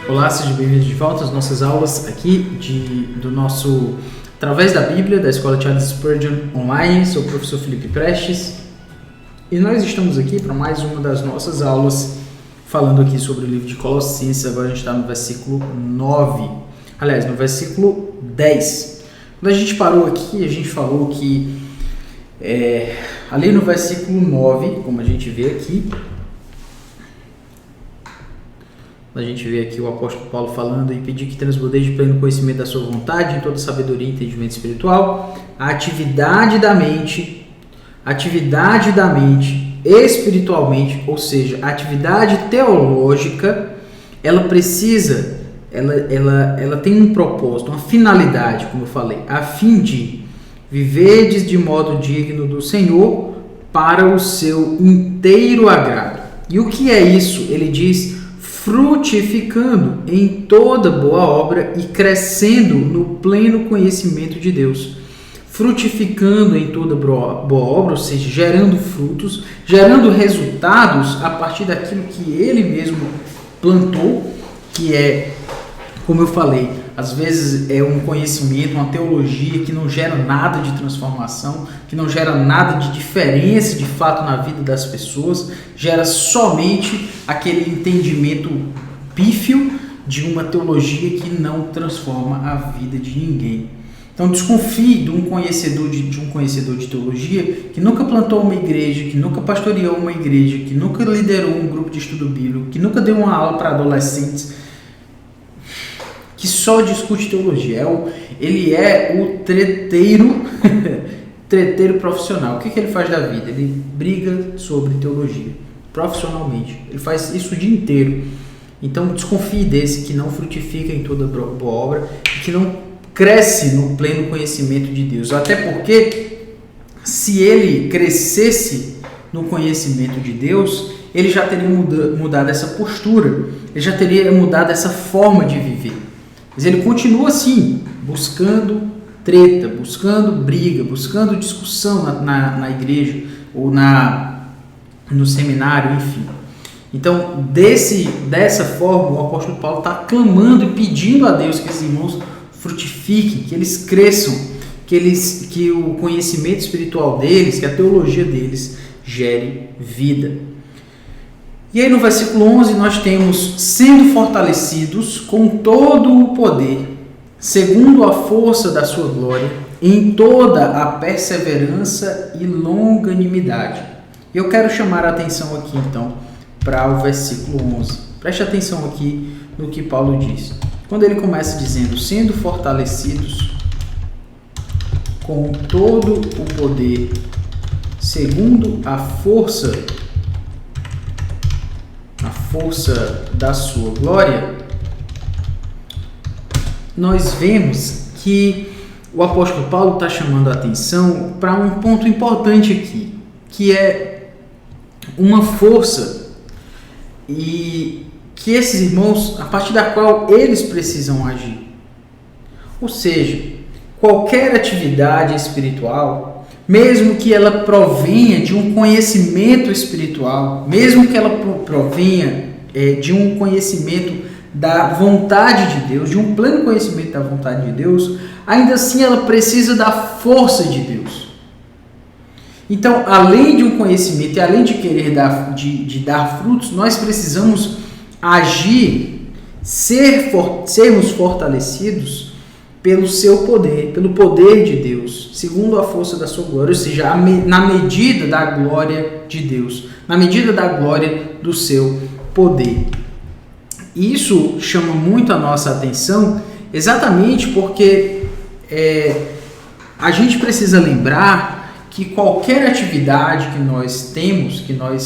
Olá, sejam bem-vindos de volta às nossas aulas aqui do nosso Através da Bíblia, da Escola Charles Spurgeon Online. Sou o professor Felipe Prestes e nós estamos aqui para mais uma das nossas aulas falando aqui sobre o livro de Colossenses. Agora a gente está no versículo 9, aliás, no versículo 10. Quando a gente parou aqui, a gente falou que ali no versículo 9, como a gente vê aqui, o apóstolo Paulo falando e pedir que transbordeie de pleno conhecimento da sua vontade, em toda sabedoria e entendimento espiritual, a atividade da mente espiritualmente, ou seja, a atividade teológica, ela tem um propósito, uma finalidade, como eu falei, a fim de viverdes de modo digno do Senhor para o seu inteiro agrado. E o que é isso? Ele diz: frutificando em toda boa obra e crescendo no pleno conhecimento de Deus. Frutificando em toda boa obra, ou seja, gerando frutos, gerando resultados a partir daquilo que ele mesmo plantou, que é, como eu falei, às vezes é um conhecimento, uma teologia que não gera nada de transformação, que não gera nada de diferença de fato na vida das pessoas, gera somente aquele entendimento pífio de uma teologia que não transforma a vida de ninguém. Então desconfie de um conhecedor de teologia que nunca plantou uma igreja, que nunca pastoreou uma igreja, que nunca liderou um grupo de estudo bíblico, que nunca deu uma aula para adolescentes, que só discute teologia. Ele é o treteiro profissional. O que ele faz da vida? Ele briga sobre teologia, profissionalmente. Ele faz isso o dia inteiro. Então desconfie desse que não frutifica em toda boa obra e que não cresce no pleno conhecimento de Deus. Até porque, se ele crescesse no conhecimento de Deus, ele já teria mudado essa postura, ele já teria mudado essa forma de viver. Mas ele continua assim, buscando treta, buscando briga, buscando discussão na igreja ou no seminário, enfim. Então, dessa forma, o apóstolo Paulo está clamando e pedindo a Deus que esses irmãos frutifiquem, que eles cresçam, que o conhecimento espiritual deles, que a teologia deles gere vida. E aí no versículo 11 nós temos: sendo fortalecidos com todo o poder, segundo a força da sua glória, em toda a perseverança e longanimidade. E eu quero chamar a atenção aqui então para o versículo 11. Preste atenção aqui no que Paulo diz. Quando ele começa dizendo: sendo fortalecidos com todo o poder, segundo a força da sua glória, nós vemos que o apóstolo Paulo está chamando a atenção para um ponto importante aqui, que é uma força e que esses irmãos, a partir da qual eles precisam agir. Ou seja, qualquer atividade espiritual, mesmo que ela provenha de um conhecimento espiritual, mesmo que ela provenha de um conhecimento da vontade de Deus, de um pleno conhecimento da vontade de Deus, ainda assim ela precisa da força de Deus. Então, além de um conhecimento e além de querer dar frutos, nós precisamos agir, sermos fortalecidos pelo seu poder, pelo poder de Deus, segundo a força da sua glória, ou seja, na medida da glória de Deus, na medida da glória do seu poder. E isso chama muito a nossa atenção, exatamente porque a gente precisa lembrar que qualquer atividade que nós temos,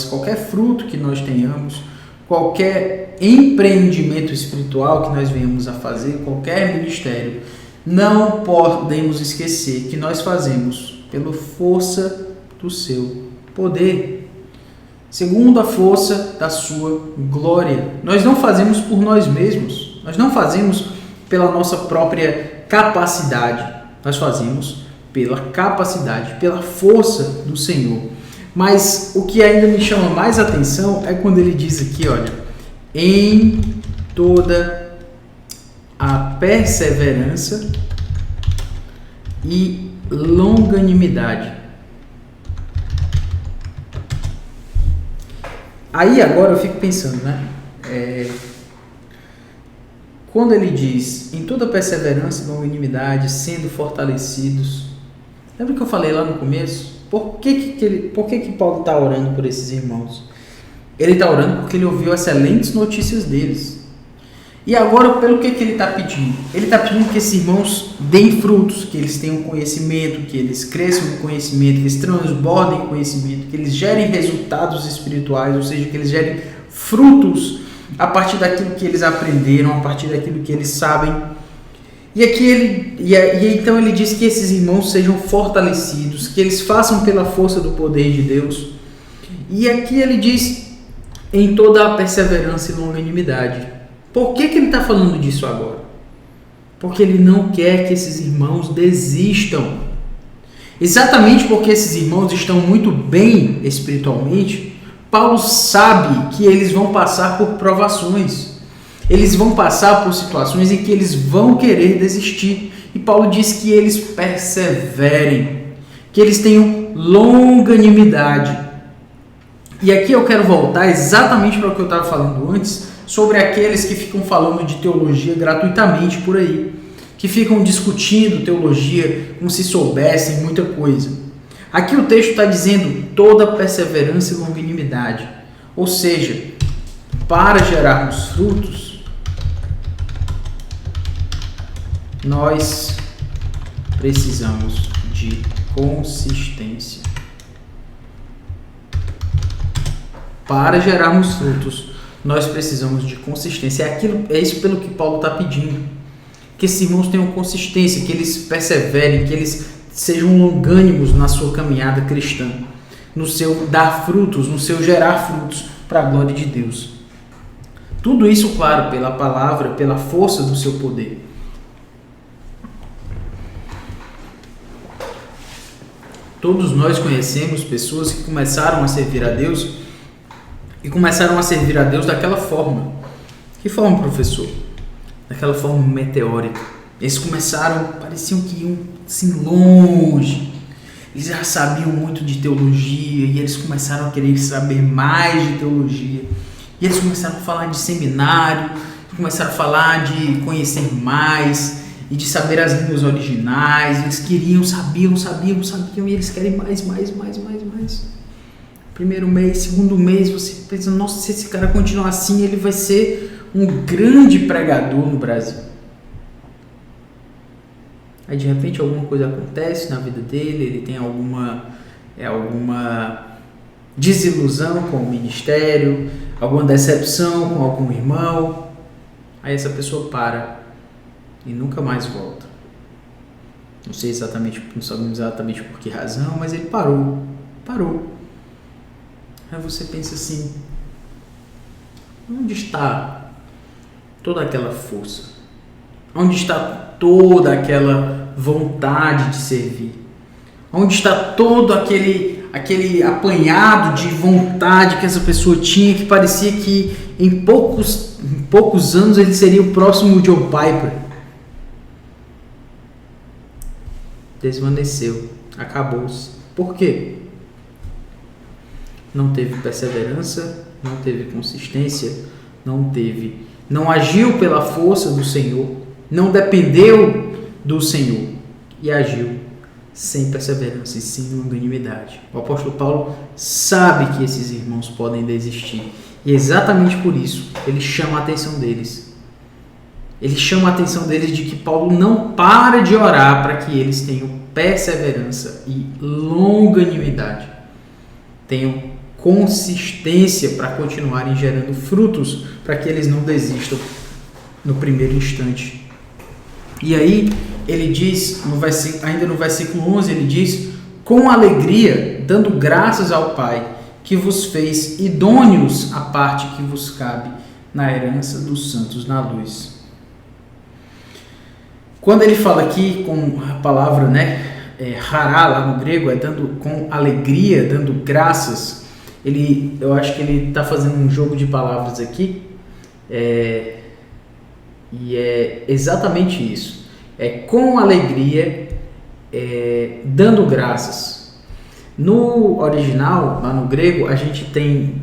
qualquer fruto que nós tenhamos, qualquer empreendimento espiritual que nós venhamos a fazer, qualquer ministério, não podemos esquecer que nós fazemos pela força do seu poder, segundo a força da sua glória. Nós não fazemos por nós mesmos, nós não fazemos pela nossa própria capacidade, nós fazemos pela capacidade, pela força do Senhor. Mas o que ainda me chama mais atenção é quando ele diz aqui, olha, em toda a perseverança e longanimidade. Aí agora eu fico pensando, né? Quando ele diz, em toda perseverança e longanimidade, sendo fortalecidos. Lembra que eu falei lá no começo? Por que Paulo está orando por esses irmãos? Ele está orando porque ele ouviu excelentes notícias deles. E agora, pelo que ele está pedindo? Ele está pedindo que esses irmãos deem frutos, que eles tenham conhecimento, que eles cresçam no conhecimento, que eles transbordem conhecimento, que eles gerem resultados espirituais, ou seja, que eles gerem frutos a partir daquilo que eles aprenderam, a partir daquilo que eles sabem. Então ele diz que esses irmãos sejam fortalecidos, que eles façam pela força do poder de Deus. E aqui ele diz, em toda a perseverança e longanimidade. Por que ele está falando disso agora? Porque ele não quer que esses irmãos desistam. Exatamente porque esses irmãos estão muito bem espiritualmente, Paulo sabe que eles vão passar por provações. Eles vão passar por situações em que eles vão querer desistir. E Paulo diz que eles perseverem, que eles tenham longanimidade. E aqui eu quero voltar exatamente para o que eu estava falando antes, sobre aqueles que ficam falando de teologia gratuitamente por aí, que ficam discutindo teologia como se soubessem muita coisa. Aqui o texto está dizendo toda perseverança e longanimidade, ou seja, para gerarmos frutos, nós precisamos de consistência. Para gerarmos frutos, nós precisamos de consistência. É isso pelo que Paulo está pedindo. Que esses irmãos tenham consistência, que eles perseverem, que eles sejam longânimos na sua caminhada cristã, no seu dar frutos, no seu gerar frutos para a glória de Deus. Tudo isso, claro, pela palavra, pela força do seu poder. Todos nós conhecemos pessoas que começaram a servir a Deus e começaram a servir a Deus daquela forma. Que forma, professor? Daquela forma meteórica. Eles começaram, pareciam que iam assim longe. Eles já sabiam muito de teologia e eles começaram a querer saber mais de teologia. E eles começaram a falar de seminário, começaram a falar de conhecer mais e de saber as línguas originais. Eles queriam, sabiam e eles querem mais. Primeiro mês, segundo mês, você pensa, nossa, se esse cara continuar assim, ele vai ser um grande pregador no Brasil. Aí de repente alguma coisa acontece na vida dele, ele tem alguma desilusão com o ministério, alguma decepção com algum irmão. Aí essa pessoa para e nunca mais volta. Não sabemos exatamente por que razão, mas ele parou. Aí você pensa assim, onde está toda aquela força? Onde está toda aquela vontade de servir? Onde está todo aquele apanhado de vontade que essa pessoa tinha, que parecia que em poucos anos ele seria o próximo Joe Piper? Desvaneceu, acabou-se. Por quê? Não teve perseverança, não teve consistência, não agiu pela força do Senhor, não dependeu do Senhor e agiu sem perseverança e sem longanimidade. O apóstolo Paulo sabe que esses irmãos podem desistir e exatamente por isso ele chama a atenção deles. Ele chama a atenção deles de que Paulo não para de orar para que eles tenham perseverança e longanimidade, tenham consistência para continuarem gerando frutos, para que eles não desistam no primeiro instante. E aí ele diz, ainda no versículo 11, ele diz: com alegria, dando graças ao Pai, que vos fez idôneos à parte que vos cabe na herança dos santos na luz. Quando ele fala aqui com a palavra, hará lá no grego, dando com alegria, dando graças, eu acho que ele está fazendo um jogo de palavras aqui. E é exatamente isso. É com alegria, dando graças. No original, lá no grego, a gente tem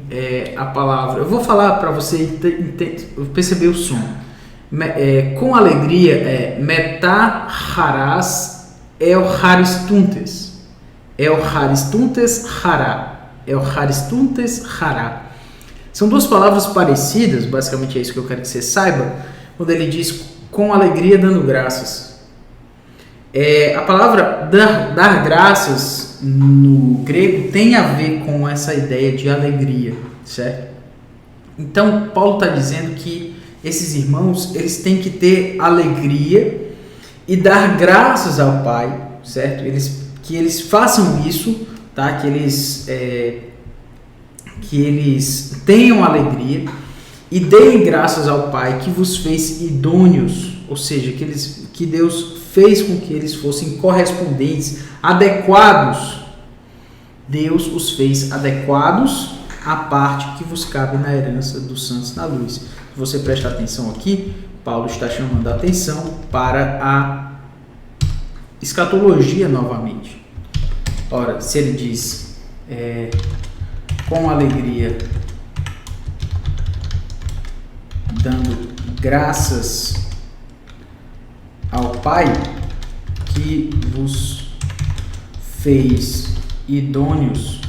a palavra... Eu vou falar para você perceber o som. Com alegria é metacharas eucharistuntes. Eucharistuntes hará. Eucharistuntes hará. São duas palavras parecidas, basicamente é isso que eu quero que você saiba, quando ele diz com alegria dando graças. A palavra dar graças no grego tem a ver com essa ideia de alegria, certo? Então, Paulo está dizendo que esses irmãos, eles têm que ter alegria e dar graças ao Pai, certo? Que eles façam isso, tá? Que eles tenham alegria e deem graças ao Pai que vos fez idôneos, ou seja, que Deus fez com que eles fossem correspondentes, adequados. Deus os fez adequados à parte que vos cabe na herança dos santos na luz. Se você prestar atenção aqui, Paulo está chamando a atenção para a escatologia novamente. Ora, se ele diz com alegria, dando graças ao Pai que vos fez idôneos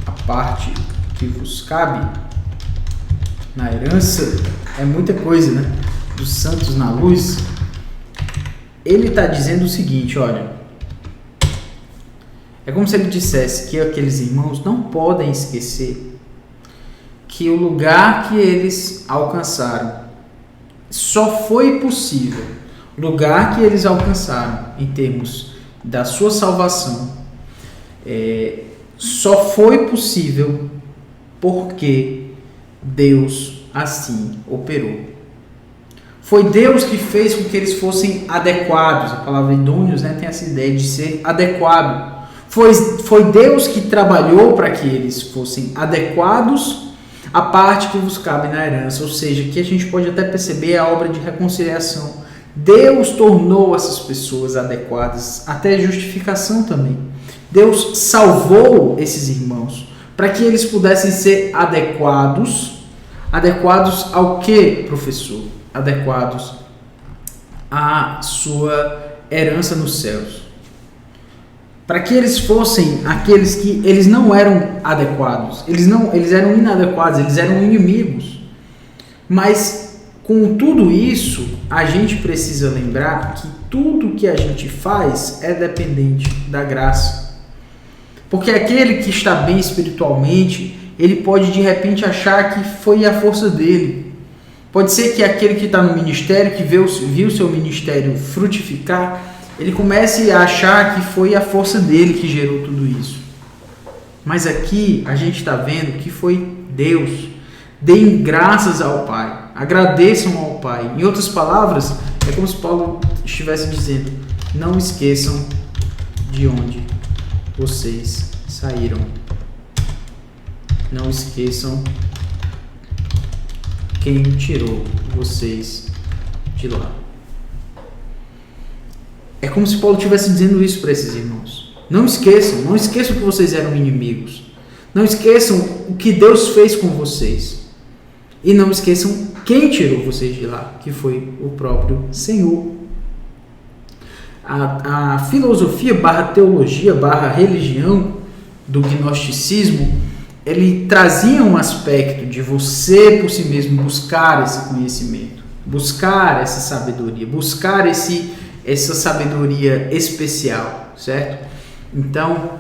a parte que vos cabe na herança, é muita coisa, né? Dos santos na luz. Ele está dizendo o seguinte, olha, é como se ele dissesse que aqueles irmãos não podem esquecer que o lugar que eles alcançaram só foi possível, o lugar que eles alcançaram em termos da sua salvação, só foi possível porque Deus assim operou. Foi Deus que fez com que eles fossem adequados. A palavra idôneos, né, tem essa ideia de ser adequado. Foi Deus que trabalhou para que eles fossem adequados à parte que vos cabe na herança. Ou seja, que a gente pode até perceber a obra de reconciliação. Deus tornou essas pessoas adequadas, até justificação também. Deus salvou esses irmãos para que eles pudessem ser adequados. Adequados ao que, professor? Adequados à sua herança nos céus. Para que eles fossem aqueles que eles não eram adequados, eles eram inadequados, eles eram inimigos. Mas com tudo isso, a gente precisa lembrar que tudo que a gente faz é dependente da graça. Porque aquele que está bem espiritualmente, ele pode de repente achar que foi a força dele. Pode ser que aquele que está no ministério, que viu o seu ministério frutificar, ele comece a achar que foi a força dele que gerou tudo isso. Mas aqui a gente está vendo que foi Deus. Deem graças ao Pai. Agradeçam ao Pai. Em outras palavras, é como se Paulo estivesse dizendo: não esqueçam de onde vocês saíram. Não esqueçam quem tirou vocês de lá. É como se Paulo estivesse dizendo isso para esses irmãos. Não esqueçam que vocês eram inimigos. Não esqueçam o que Deus fez com vocês. E não esqueçam quem tirou vocês de lá, que foi o próprio Senhor. A filosofia /teologia /religião do gnosticismo, ele trazia um aspecto de você por si mesmo buscar esse conhecimento, buscar essa sabedoria, buscar essa sabedoria especial, certo? Então,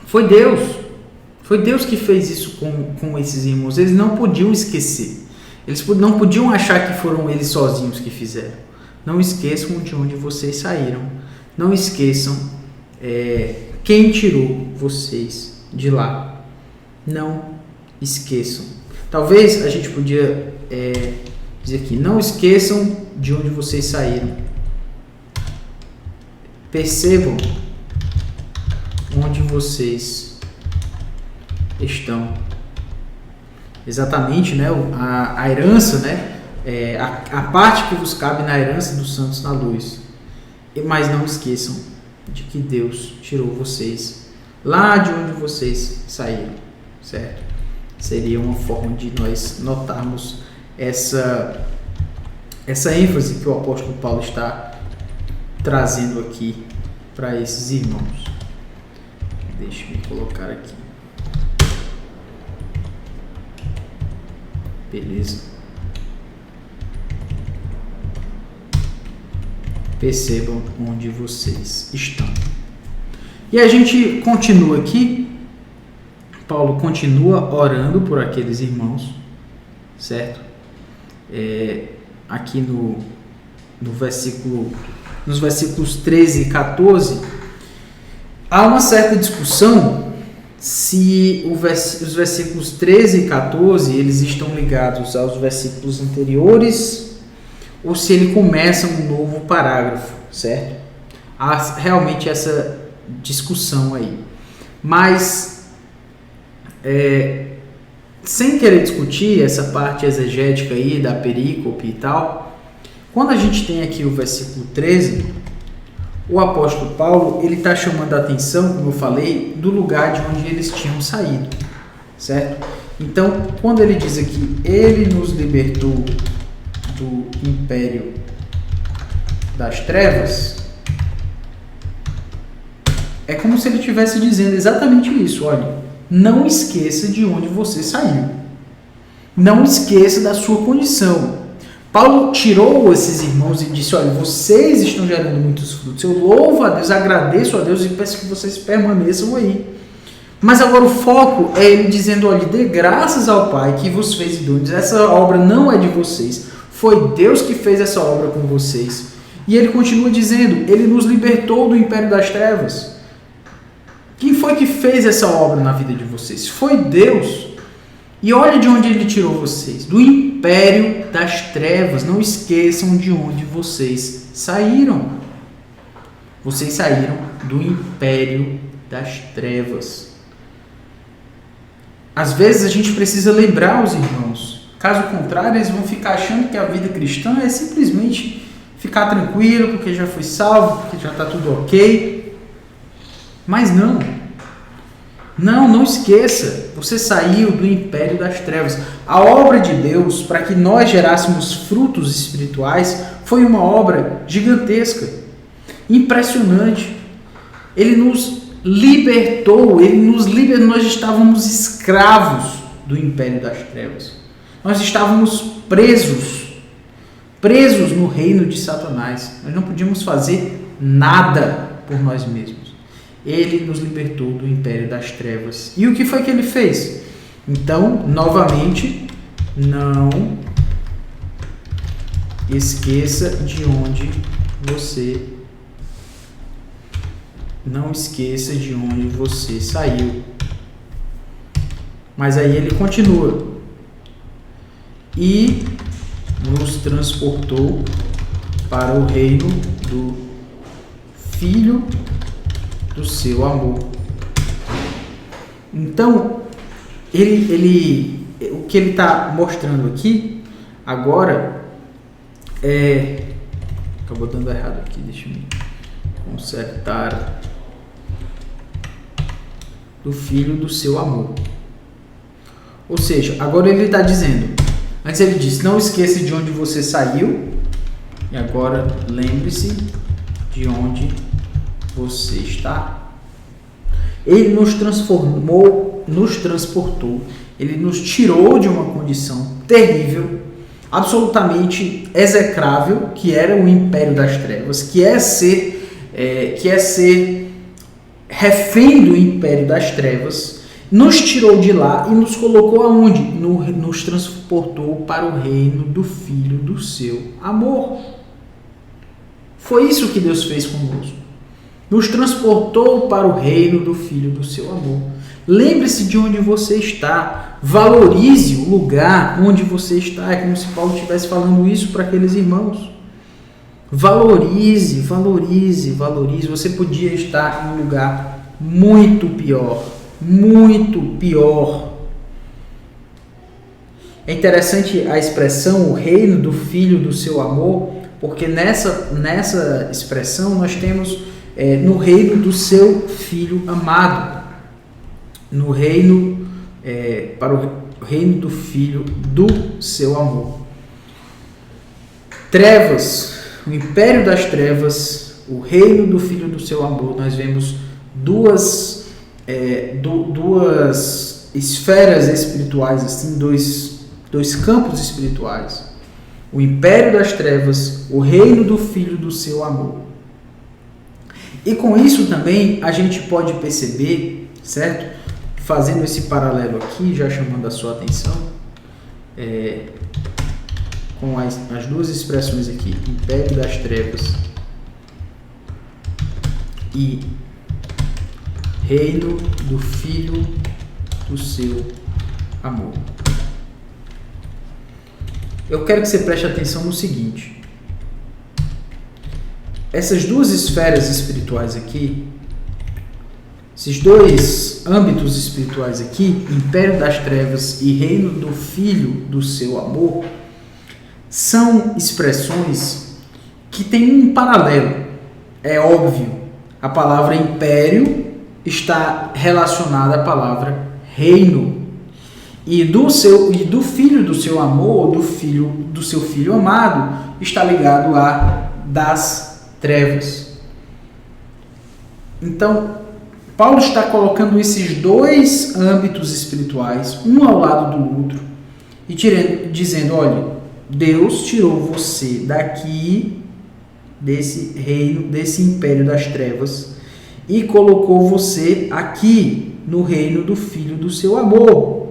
foi Deus que fez isso com esses irmãos. Eles não podiam esquecer, eles não podiam achar que foram eles sozinhos que fizeram. Não esqueçam de onde vocês saíram, não esqueçam quem tirou vocês de lá. Não esqueçam. Talvez a gente podia dizer aqui: não esqueçam de onde vocês saíram. Percebam onde vocês estão. exatamente, né, a herança, né, a parte que vos cabe na herança dos santos na luz. Mas não esqueçam de que Deus tirou vocês lá de onde vocês saíram, certo? Seria uma forma de nós notarmos essa ênfase que o apóstolo Paulo está trazendo aqui para esses irmãos. Deixa eu colocar aqui. Beleza. Percebam onde vocês estão. E a gente continua aqui. Paulo continua orando por aqueles irmãos, certo? Aqui nos versículos 13 e 14, há uma certa discussão se os versículos 13 e 14 eles estão ligados aos versículos anteriores ou se ele começa um novo parágrafo, certo? Há realmente essa discussão aí. Mas, sem querer discutir essa parte exegética aí da perícope e tal, quando a gente tem aqui o versículo 13, o apóstolo Paulo ele está chamando a atenção, como eu falei, do lugar de onde eles tinham saído, certo? Então, quando ele diz aqui, ele nos libertou do império das trevas, é como se ele estivesse dizendo exatamente isso. Olha, não esqueça de onde você saiu. Não esqueça da sua condição. Paulo tirou esses irmãos e disse, olha, vocês estão gerando muitos frutos. Eu louvo a Deus, agradeço a Deus e peço que vocês permaneçam aí. Mas agora o foco é ele dizendo, olha, dê graças ao Pai que vos fez idôneos. Essa obra não é de vocês. Foi Deus que fez essa obra com vocês. E ele continua dizendo, ele nos libertou do império das trevas. Quem foi que fez essa obra na vida de vocês? Foi Deus. E olha de onde ele tirou vocês. Do império das trevas. Não esqueçam de onde vocês saíram. Vocês saíram do império das trevas. Às vezes a gente precisa lembrar os irmãos. Caso contrário, eles vão ficar achando que a vida cristã é simplesmente ficar tranquilo, porque já foi salvo, porque já está tudo ok. Mas não. Não esqueça. Você saiu do império das trevas. A obra de Deus, para que nós gerássemos frutos espirituais, foi uma obra gigantesca, impressionante. Ele nos libertou, nós estávamos escravos do império das trevas. Nós estávamos presos no reino de Satanás. Nós não podíamos fazer nada por nós mesmos. Ele nos libertou do império das trevas. E o que foi que ele fez? Então, novamente, não esqueça de onde você saiu. Mas aí ele continua. E nos transportou para o reino do Filho do seu amor. Então, o que ele está mostrando aqui agora acabou dando errado aqui, deixa eu consertar. Do Filho do seu amor. Ou seja, agora ele está dizendo, antes ele disse, não esqueça de onde você saiu, e agora lembre-se de onde você está. Ele nos transportou, ele nos tirou de uma condição terrível, absolutamente execrável, que era o império das trevas, que é ser refém do império das trevas, nos tirou de lá e nos colocou aonde? Nos transportou para o reino do Filho do seu amor. Foi isso que Deus fez conosco. Nos transportou para o reino do Filho do seu amor. Lembre-se de onde você está. Valorize o lugar onde você está. É como se Paulo estivesse falando isso para aqueles irmãos. Valorize. Você podia estar em um lugar muito pior. É interessante a expressão o reino do Filho do seu amor, porque nessa expressão nós temos no reino do seu Filho amado, no reino para o reino do Filho do seu amor. Trevas, o império das trevas, o reino do Filho do seu amor, nós vemos duas esferas espirituais, assim, dois campos espirituais. O império das trevas, o reino do Filho do seu amor. E com isso também a gente pode perceber, certo? Fazendo esse paralelo aqui, já chamando a sua atenção, com as duas expressões aqui, império das trevas e reino do Filho do seu amor. Eu quero que você preste atenção no seguinte: essas duas esferas espirituais aqui, esses dois âmbitos espirituais aqui, império das trevas e reino do Filho do seu amor, são expressões que têm um paralelo. É óbvio, a palavra império está relacionada à palavra reino. E do filho do seu amor, do seu filho amado, está ligado a das trevas. Então, Paulo está colocando esses dois âmbitos espirituais, um ao lado do outro, e dizendo, olha, Deus tirou você daqui, desse reino, desse império das trevas, e colocou você aqui, no reino do Filho do seu amor.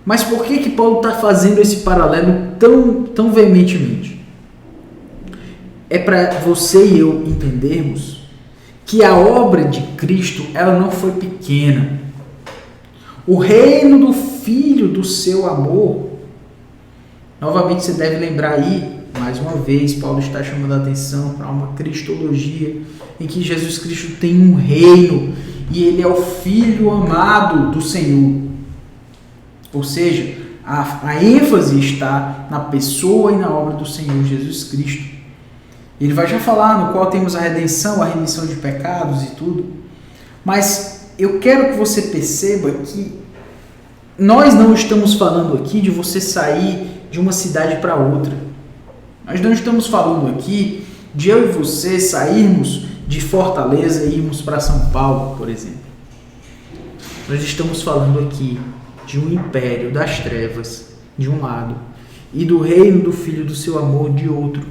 Mas por que Paulo está fazendo esse paralelo tão veementemente? É para você e eu entendermos que a obra de Cristo, ela não foi pequena. O reino do Filho do seu amor, novamente você deve lembrar aí, mais uma vez, Paulo está chamando a atenção para uma cristologia em que Jesus Cristo tem um reino e ele é o Filho amado do Senhor. Ou seja, a ênfase está na pessoa e na obra do Senhor Jesus Cristo. Ele vai já falar no qual temos a redenção, a remissão de pecados e tudo. Mas eu quero que você perceba que nós não estamos falando aqui de você sair de uma cidade para outra. Nós não estamos falando aqui de eu e você sairmos de Fortaleza e irmos para São Paulo, por exemplo. Nós estamos falando aqui de um império das trevas, de um lado, e do reino do Filho do seu amor, de outro.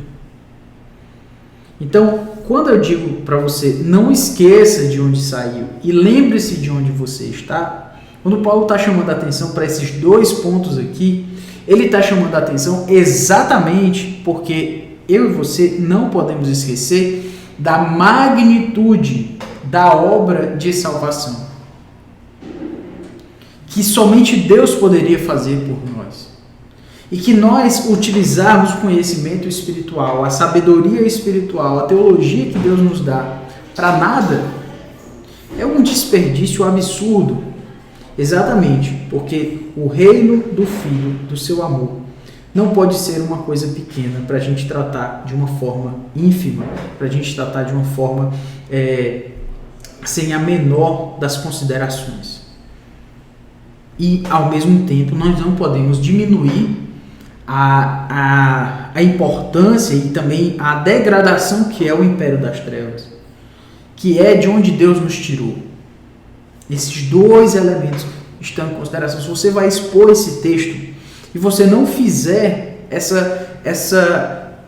Então, quando eu digo para você, não esqueça de onde saiu e lembre-se de onde você está, quando Paulo está chamando a atenção para esses dois pontos aqui, ele está chamando a atenção exatamente porque eu e você não podemos esquecer da magnitude da obra de salvação, que somente Deus poderia fazer por nós. E que nós utilizarmos o conhecimento espiritual, a sabedoria espiritual, a teologia que Deus nos dá para nada, é um desperdício absurdo. Exatamente, porque o reino do Filho, do seu amor, não pode ser uma coisa pequena para a gente tratar de uma forma ínfima, para a gente tratar de uma forma sem a menor das considerações. E, ao mesmo tempo, nós não podemos diminuir a importância e também a degradação que é o império das trevas, que é de onde Deus nos tirou. Esses dois elementos estão em consideração. Se você vai expor esse texto e você não fizer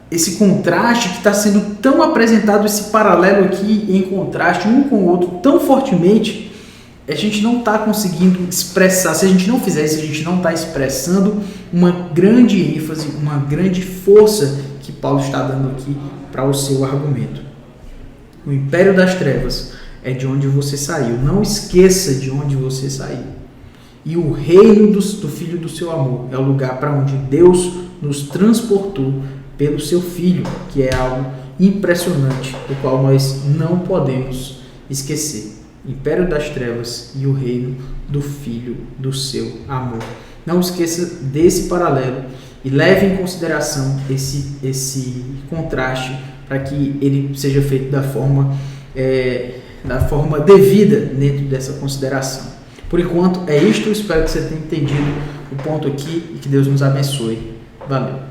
esse contraste que está sendo tão apresentado, esse paralelo aqui em contraste um com o outro tão fortemente, a gente não está conseguindo expressar. Se a gente não fizer isso, a gente não está expressando uma grande ênfase, uma grande força que Paulo está dando aqui para o seu argumento. O império das trevas é de onde você saiu. Não esqueça de onde você saiu. E o reino do Filho do seu amor é o lugar para onde Deus nos transportou pelo seu Filho, que é algo impressionante, do qual nós não podemos esquecer. império das trevas e o reino do Filho do seu amor. Não esqueça desse paralelo e leve em consideração esse contraste para que ele seja feito da forma devida dentro dessa consideração. Por enquanto é isto, espero que você tenha entendido o ponto aqui e que Deus nos abençoe. Valeu!